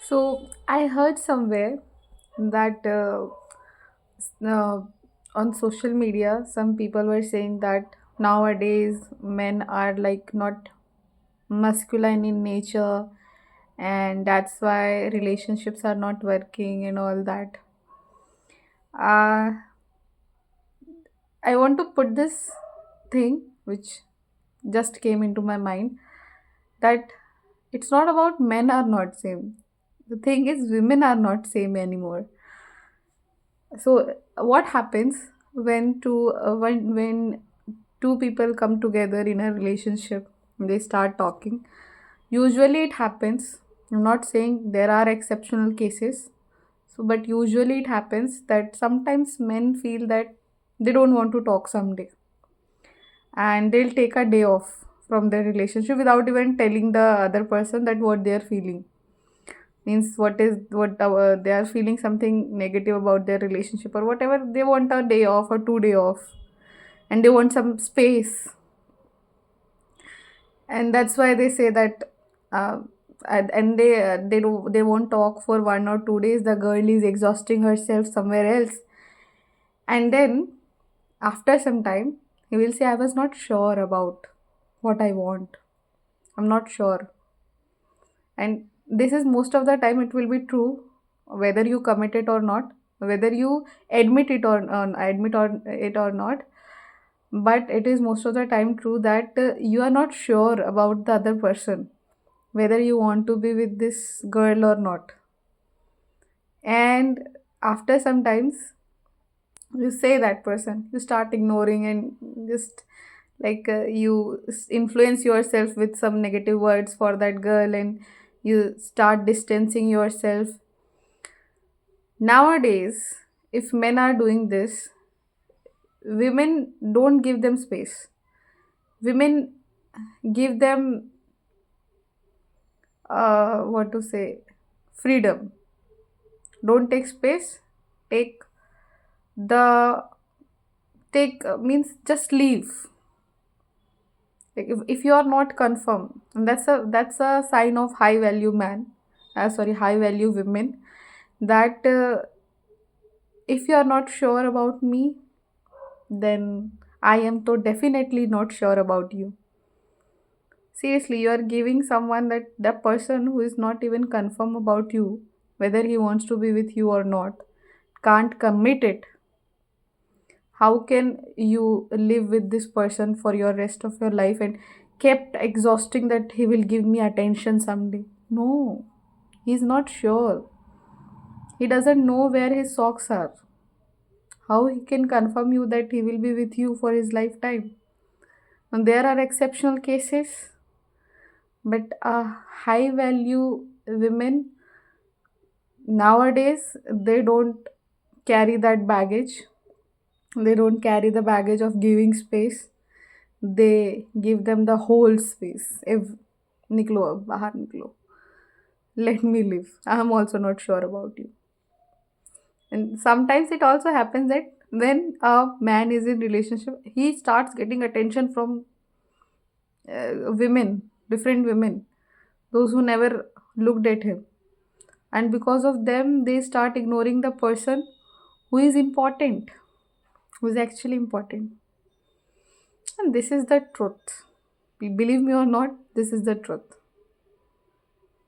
So I heard somewhere that uh, on social media, some people were saying that nowadays men are like not masculine in nature, and that's why relationships are not working and all that. Uh, I want to put this thing which just came into my mind that it's not about men are not same. The thing is, women are not same anymore. So what happens when two people come together in a relationship, they start talking. Usually it happens. I'm not saying there are exceptional cases. So but usually it happens that sometimes men feel that they don't want to talk someday, and they'll take a day off from their relationship without even telling the other person that what they are feeling. Means what they are feeling something negative about their relationship or whatever, they want a day off or 2 day off, and they want some space. And that's why they say that and they won't talk for 1 or 2 days. The girl is exhausting herself somewhere else, and then after some time he will say, I was not sure about what I want. I'm not sure. And this is most of the time it will be true, whether you commit it or not, whether you admit or it or not. But it is most of the time true that you are not sure about the other person, whether you want to be with this girl or not. And after sometimes you say that person, you start ignoring and just like influence yourself with some negative words for that girl, and you start distancing yourself. Nowadays, if men are doing this, women don't give them space. Women give them what to say, freedom. Don't take space. Take the take means just leave. Like if you are not confirmed, and that's a sign of high value man. Sorry, high value women. That if you are not sure about me, then I am so definitely not sure about you. Seriously, you are giving someone that the person who is not even confirm about you, whether he wants to be with you or not, can't commit it. How can you live with this person for your rest of your life and kept exhausting that he will give me attention someday? No, he's not sure. He doesn't know where his socks are. How he can confirm you that he will be with you for his lifetime? And there are exceptional cases, but high value women nowadays, they don't carry that baggage. They don't carry the baggage of giving space. They give them the whole space. If niklo ab, bahar niklo, let me live. I am also not sure about you. And sometimes it also happens that when a man is in relationship, he starts getting attention from women, different women, those who never looked at him, and because of them they start ignoring the person who is important, who is actually important. And this is the truth. Believe me or not, this is the truth.